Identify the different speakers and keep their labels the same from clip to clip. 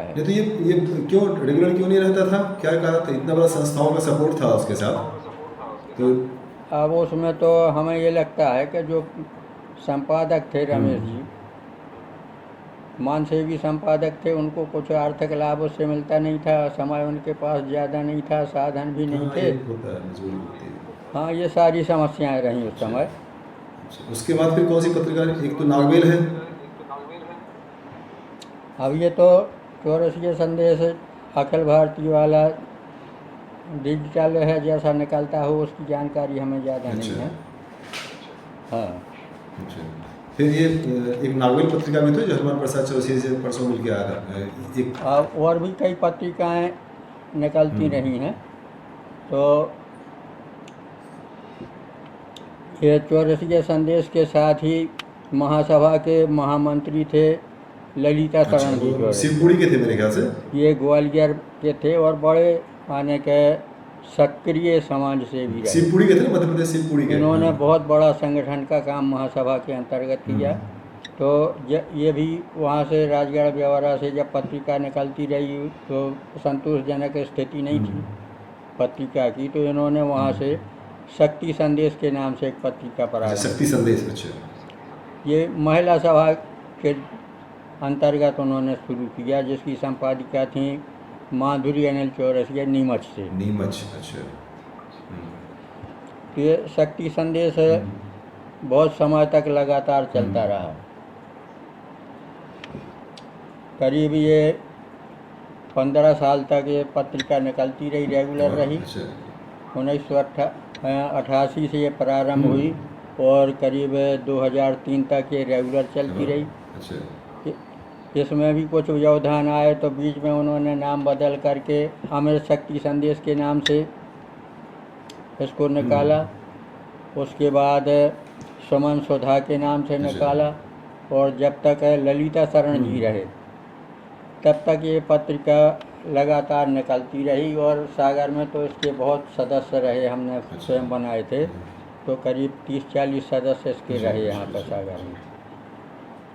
Speaker 1: है।
Speaker 2: नहीं तो ये क्यों रेगुलर क्यों नहीं रहता था, क्या कहा था, इतना बड़ा संस्थाओं का सपोर्ट था उसके साथ तो।
Speaker 1: अब उसमें तो हमें ये लगता है कि जो संपादक थे रमेश जी, मानसेवी संपादक थे, उनको कुछ आर्थिक लाभ उससे मिलता नहीं था, समय उनके पास ज़्यादा नहीं था, साधन भी नहीं
Speaker 2: हाँ
Speaker 1: थे।
Speaker 2: ये होता है, मजबूरी होती है।
Speaker 1: हाँ, ये सारी समस्याएं रहीं उस
Speaker 2: अच्छा
Speaker 1: समय।
Speaker 2: अच्छा, उसके बाद फिर कौन सी पत्रिका, एक तो नागवेल है।
Speaker 1: अब ये तो चौरसिया संदेश अखिल भारतीय वाला डिजिटल है, जैसा निकलता हो उसकी जानकारी हमें ज़्यादा नहीं
Speaker 2: अच्छा
Speaker 1: है। हाँ।
Speaker 2: अच्छा, फिर ये एक नागवेल पत्रिका भी तो जो हनुमान प्रसाद चौरसिया से परसों मिल के आया था एक।
Speaker 1: और भी कई पत्रिकाएं निकलती रही हैं। तो ये चौरसिया संदेश के साथ ही महासभा के महामंत्री थे ललिता
Speaker 2: अच्छा,
Speaker 1: शरण जी
Speaker 2: वो
Speaker 1: चौरसिया।
Speaker 2: शिवपुरी के थे मेरे ख्याल से।
Speaker 1: ये ग्वालियर के थे और बड़े माने के सक्रिय समाज सेवी रहे।
Speaker 2: शिवपुरी के थे ना, मध्य प्रदेश शिवपुरी के, हाँ।
Speaker 1: इन्होंने बहुत बड़ा संगठन का काम महासभा के अंतर्गत किया। तो ये भी वहाँ से राजगढ़ ब्यौरा से जब पत्रिका निकलती रही तो संतोषजनक स्थिति नहीं थी पत्रिका की, तो इन्होंने वहाँ से शक्ति संदेश के नाम से एक पत्रिका
Speaker 2: अच्छा,
Speaker 1: प्रारंभ
Speaker 2: शक्ति
Speaker 1: की।
Speaker 2: संदेश, अच्छा।
Speaker 1: ये महिला सभा के अंतर्गत उन्होंने शुरू किया, जिसकी संपादिका थी माधुरी अनिल चौरसिया नीमच से।
Speaker 2: नीमच, अच्छा।
Speaker 1: तो ये शक्ति संदेश बहुत समय तक लगातार चलता रहा। करीब ये 15 साल तक ये पत्रिका निकलती रही, रेगुलर रही।
Speaker 2: अच्छा
Speaker 1: 1988 से ये प्रारंभ हुई और करीब 2003 तक ये रेगुलर चलती रही।
Speaker 2: अच्छा।
Speaker 1: इसमें भी कुछ व्यवधान आए तो बीच में उन्होंने नाम बदल करके अमृत शक्ति संदेश के नाम से इसको निकाला। उसके बाद सुमन सुधा के नाम से निकाला और जब तक ललिता शरण जी रहे तब तक ये पत्रिका लगातार निकलती रही। और सागर में तो इसके बहुत सदस्य रहे, हमने स्वयं बनाए थे, तो करीब 30-40 सदस्य इसके रहे यहाँ पर सागर में।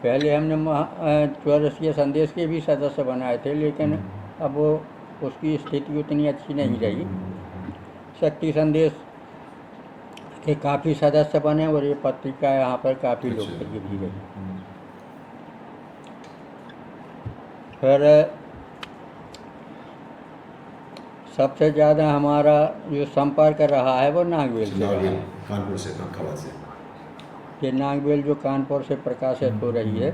Speaker 1: पहले हमने चौरसिया संदेश के भी सदस्य बनाए थे, लेकिन अब वो उसकी स्थिति उतनी अच्छी नहीं रही। शक्ति संदेश के काफ़ी सदस्य बने और ये पत्रिका यहाँ पर काफ़ी लोकप्रिय भी रही। फिर सबसे ज़्यादा हमारा जो संपर्क रहा है वो नागवेल से रहा है।
Speaker 2: कानपुर से, खबर से।
Speaker 1: ये नागवेल जो कानपुर से प्रकाशित हो रही है,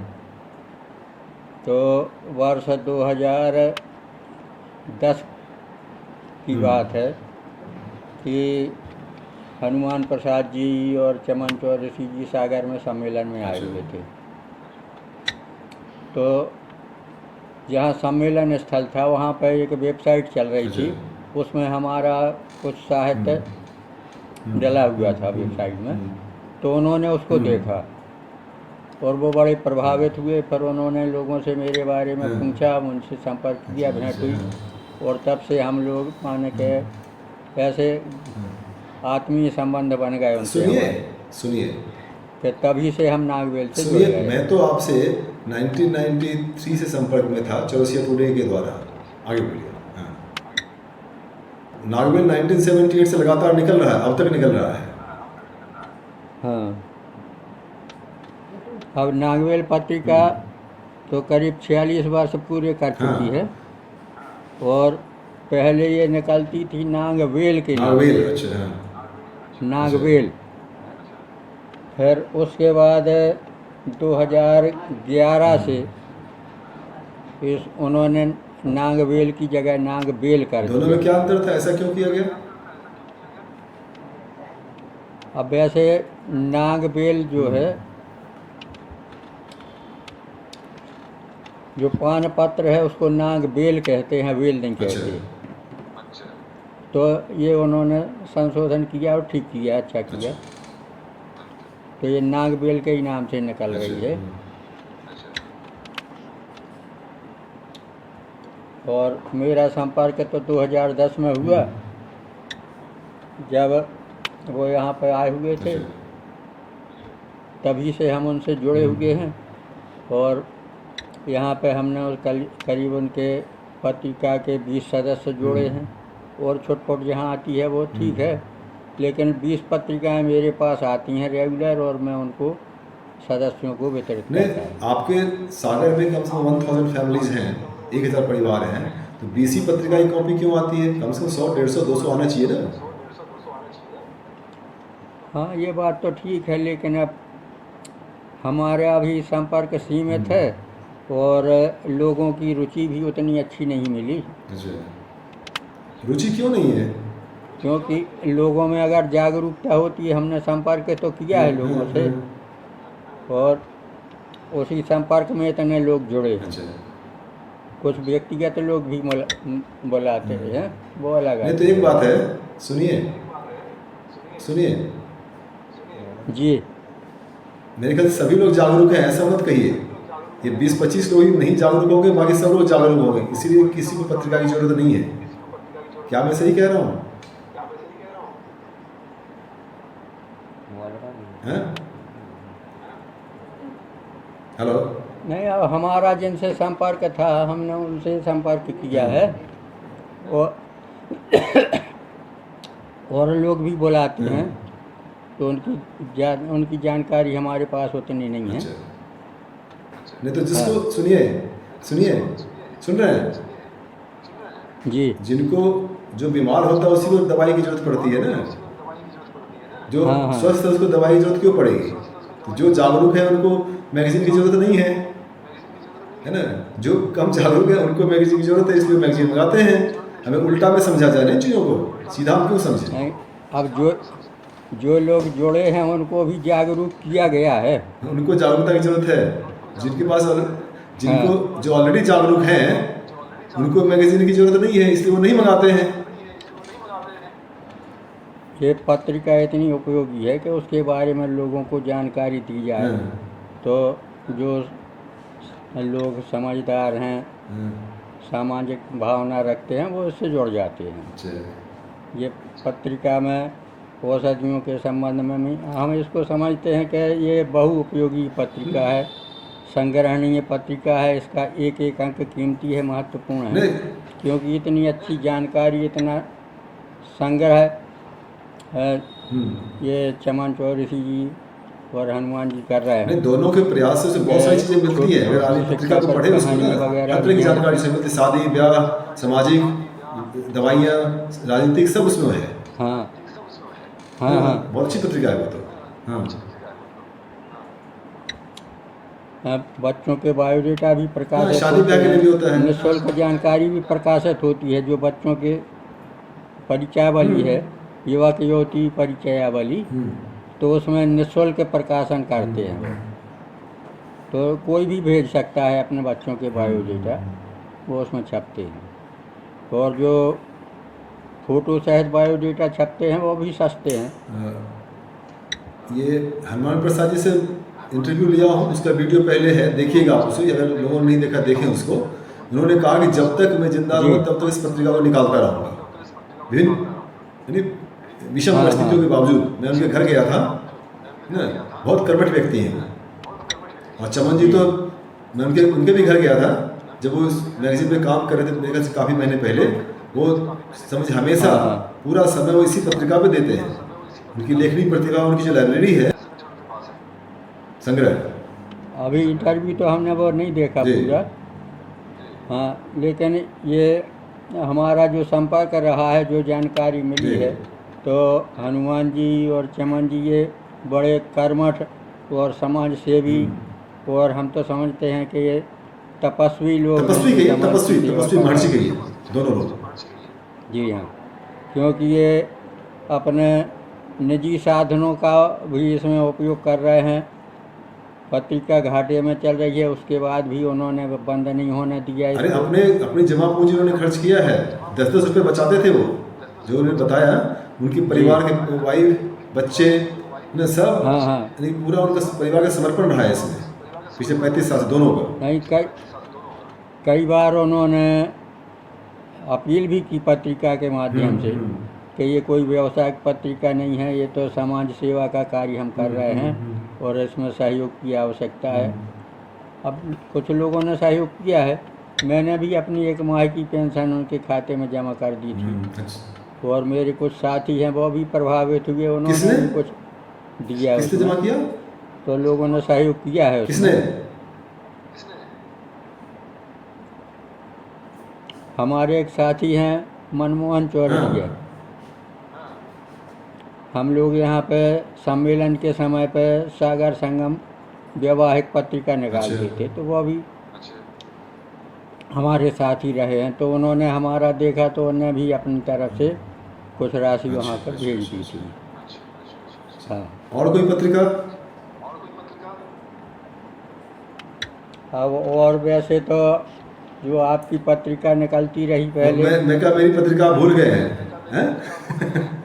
Speaker 1: तो वर्ष 2010 की बात है कि हनुमान प्रसाद जी और चमन चौरसी जी सागर में सम्मेलन में आए हुए थे। तो जहाँ सम्मेलन स्थल था वहाँ पर एक वेबसाइट चल रही थी, उसमें हमारा कुछ साहित्य डला हुआ था वेबसाइट में। तो उन्होंने उसको देखा और वो बड़े प्रभावित हुए। फिर उन्होंने लोगों से मेरे बारे में पूछा, उनसे संपर्क किया, भेंट हुई और तब से हम लोग माने के ऐसे आत्मीय संबंध बन गए उनसे।
Speaker 2: सुनिए
Speaker 1: कि तभी से हम नागवेल से जुड़
Speaker 2: सुनिए,
Speaker 1: गए।
Speaker 2: मैं तो आपसे 1993 से संपर्क में था चौरसिया टुडे के द्वारा। आगे बोलिए। हाँ, नागवेल 1978 से लगातार निकल रहा है, अब तक निकल रहा है।
Speaker 1: हाँ, अब नागवेल पत्रिका तो करीब 46 वर्ष पूरे कर चुकी है। और पहले ये निकलती थी नागवेल के नाम से।
Speaker 2: अच्छा, हाँ।
Speaker 1: नागवेल। फिर उसके बाद 2011 से उन्होंने नागवेल की जगह नागबेल कर दिया।
Speaker 2: दोनों में क्या अंतर था, ऐसा क्यों किया गया?
Speaker 1: अब वैसे नागबेल जो है, जो पान पत्र है उसको नागबेल कहते हैं, वेल नहीं कहते। तो ये उन्होंने संशोधन किया और ठीक किया, अच्छा किया। तो ये नागबेल के ही नाम से निकल रही है। और मेरा संपर्क तो 2010 में हुआ, जब वो यहाँ पर आए हुए थे, तभी से हम उनसे जुड़े हुए हैं। और यहाँ पे हमने करीब उनके पत्रिका के 20 सदस्य जोड़े हैं, और छुटपुट जहाँ आती है वो ठीक है, लेकिन 20 पत्रिकाएं मेरे पास आती हैं रेगुलर, और मैं उनको सदस्यों को वितरित करता
Speaker 2: नहीं,
Speaker 1: हूँ।
Speaker 2: आपके सागर में कम से कम 1000 फैमिलीज हैं, 1000 परिवार हैं, तो बीसी पत्रिका की कॉपी क्यों आती है? कम से कम 100, 150, 200 आना चाहिए ना।
Speaker 1: हाँ, ये बात तो ठीक है, लेकिन अब हमारा भी संपर्क सीमित है, और लोगों की रुचि भी उतनी अच्छी नहीं मिली।
Speaker 2: अच्छा, रुचि क्यों नहीं है?
Speaker 1: क्योंकि लोगों में अगर जागरूकता होती है, हमने संपर्क तो किया है लोगों से, और उसी संपर्क में इतने लोग जुड़े हैं।
Speaker 2: अच्छा,
Speaker 1: कुछ व्यक्तिगत लोग भी बुलाते हैं, वो अलग
Speaker 2: नहीं
Speaker 1: है।
Speaker 2: तो एक बात है, सुनिए सुनिए,
Speaker 1: जी,
Speaker 2: मेरे ख्याल से सभी लोग जागरूक हैं, ऐसा मत कहिए। ये 20-25 लोग ही नहीं जागरूक होंगे, बाकी सब लोग जागरूक होंगे, इसीलिए किसी को पत्रिका की जरूरत नहीं है। क्या मैं सही कह रहा हूँ? हैं? हेलो?
Speaker 1: नहीं, अब हमारा जिनसे संपर्क था हमने उनसे संपर्क किया है, और लोग भी बुलाते हैं, तो उनकी जानकारी हमारे पास उतनी नहीं है।
Speaker 2: अच्छा, नहीं तो जिसको सुनिए सुनिए, सुन रहे हैं?
Speaker 1: जी,
Speaker 2: जिनको जो बीमार होता है उसी को दवाई की जरूरत पड़ती है ना। जो
Speaker 1: हाँ, हाँ।
Speaker 2: स्वस्थ है उसको दवाई की जरूरत क्यों पड़ेगी? तो जो जागरूक है उनको मैगजीन की जरूरत नहीं है ना। जो कम जागरूक है उनको मैगजीन की जरूरत है, इसलिए मैगजीन मंगाते हैं। हमें उल्टा में समझा जाए ना इन चीज़ों को, सीधा हम क्यों समझें?
Speaker 1: नहीं, अब जो लोग जुड़े हैं उनको भी जागरूक किया गया है।
Speaker 2: उनको जागरूकता की जरूरत है। जिनको
Speaker 1: हाँ,
Speaker 2: जो ऑलरेडी जागरूक हैं उनको मैगजीन की जरूरत नहीं है, इसलिए वो नहीं मंगाते हैं।
Speaker 1: ये पत्रिका इतनी उपयोगी है कि उसके बारे में लोगों को जानकारी दी जाए, तो जो लोग समझदार हैं, सामाजिक भावना रखते हैं, वो इससे जुड़ जाते हैं।
Speaker 2: अच्छा,
Speaker 1: ये पत्रिका में औषधियों के संबंध में भी हम इसको समझते हैं कि ये बहुउपयोगी पत्रिका है, संग्रहणीय पत्रिका है। इसका एक एक अंक कीमती है, महत्वपूर्ण है,
Speaker 2: नहीं
Speaker 1: क्योंकि इतनी अच्छी जानकारी, इतना संग्रह ये चमन चौधरी जी और हनुमान जी कर रहे हैं।
Speaker 2: नहीं, दोनों के प्रयासों से बहुत सारी चीजें मिलती है। अगर आप पत्रिका को पढ़े उसमें ना हर तरह की जानकारी से मिलती है, शादी ब्याह, सामाजिक, दवाइयाँ, राजनीतिक, सब उसमें है।
Speaker 1: हाँ, हाँ, हाँ।
Speaker 2: बहुत अच्छी पत्रिका है वो तो। हाँ,
Speaker 1: बच्चों के बायोडेटा भी प्रकाशित
Speaker 2: शादी ब्याह के लिए भी होता है।
Speaker 1: निःशुल्क जानकारी भी प्रकाशित होती है, जो बच्चों के परिचयावली है, युवक युवती परिचयावली, तो उसमें निःशुल्क प्रकाशन करते हैं। तो कोई भी भेज सकता है अपने बच्चों के बायोडेटा, वो उसमें छपते हैं। और जो फोटो सहित बायोडेटा छपते हैं वो भी सस्ते हैं।
Speaker 2: ये हनुमान प्रसाद जी से इंटरव्यू लिया हूँ, उसका वीडियो पहले है, देखिएगा आप उसे, अगर लोगों ने नहीं देखा देखें उसको। उन्होंने कहा कि जब तक मैं जिंदा रहूँ तब तक इस पत्रिका को निकालता रहूँगा, विभिन्न विषम परिस्थितियों के बावजूद। मैं उनके घर गया था ना, बहुत कर्मठ व्यक्ति हैं। और चमन जी तो मैं उनके भी घर गया था जब वो इस मैगजीन में काम कर रहे थे, मेरे ख्याल से काफ़ी महीने पहले। वो समझ हमेशा पूरा समय वो इसी पत्रिका पे देते हैं। उनकी लेखनी प्रतिभा, उनकी जो लाइब्रेरी है, संग्रह।
Speaker 1: अभी इंटरव्यू तो हमने वो नहीं देखा पूरा, हाँ, लेकिन ये हमारा जो संपर्क रहा है, जो जानकारी मिली है, तो हनुमान जी और चमन जी ये बड़े कर्मठ और समाज सेवी, और हम तो समझते हैं कि ये तपस्वी लोग,
Speaker 2: तपस्वी महर्षि के लिए दोनों लोग।
Speaker 1: जी हाँ, क्योंकि ये अपने निजी साधनों का भी इसमें उपयोग कर रहे हैं। पत्रिका घाटे में चल रही है, उसके बाद भी उन्होंने बंद नहीं होने दिया।
Speaker 2: अरे अपनी जमा पूंजी उन्होंने खर्च किया है। 10-10 रुपये बचाते थे वो, जो उन्होंने बताया। उनकी परिवार के वाइफ, बच्चे ने सब,
Speaker 1: हाँ,
Speaker 2: पूरा उनका परिवार का समर्पण रहा है इसमें पिछले 35 साल से, दोनों का।
Speaker 1: नहीं, कई बार उन्होंने अपील भी की पत्रिका के माध्यम से कि ये कोई व्यवसायिक पत्रिका नहीं है, ये तो समाज सेवा का कार्य हम कर रहे हैं, और इसमें सहयोग की आवश्यकता है। अब कुछ लोगों ने सहयोग किया है, मैंने भी अपनी 1 माह की पेंशन उनके खाते में जमा कर दी थी।
Speaker 2: अच्छा।
Speaker 1: और मेरे कुछ साथी हैं वो भी प्रभावित हुए, उन्होंने
Speaker 2: किसने?
Speaker 1: भी कुछ दिया
Speaker 2: किसने जमा
Speaker 1: उसमें,
Speaker 2: किया?
Speaker 1: तो लोगों ने सहयोग किया है
Speaker 2: किसने?
Speaker 1: उसमें। हमारे एक साथी हैं मनमोहन चौरसिया,
Speaker 2: हाँ।
Speaker 1: हम लोग यहाँ पे सम्मेलन के समय पे सागर संगम वैवाहिक पत्रिका निकालते
Speaker 2: अच्छा।
Speaker 1: थे, तो वो भी हमारे साथ ही रहे हैं, तो उन्होंने हमारा देखा तो उन्होंने भी अपनी तरफ से कुछ राशि वहाँ
Speaker 2: अच्छा,
Speaker 1: पर
Speaker 2: अच्छा,
Speaker 1: भेज
Speaker 2: अच्छा,
Speaker 1: दी
Speaker 2: अच्छा।
Speaker 1: थी। हाँ।
Speaker 2: और कोई पत्रिका?
Speaker 1: अब और वैसे तो जो आपकी पत्रिका निकलती रही
Speaker 2: वो
Speaker 1: पहले,
Speaker 2: मैं क्या मेरी पत्रिका आप भूल गए हैं? हैं?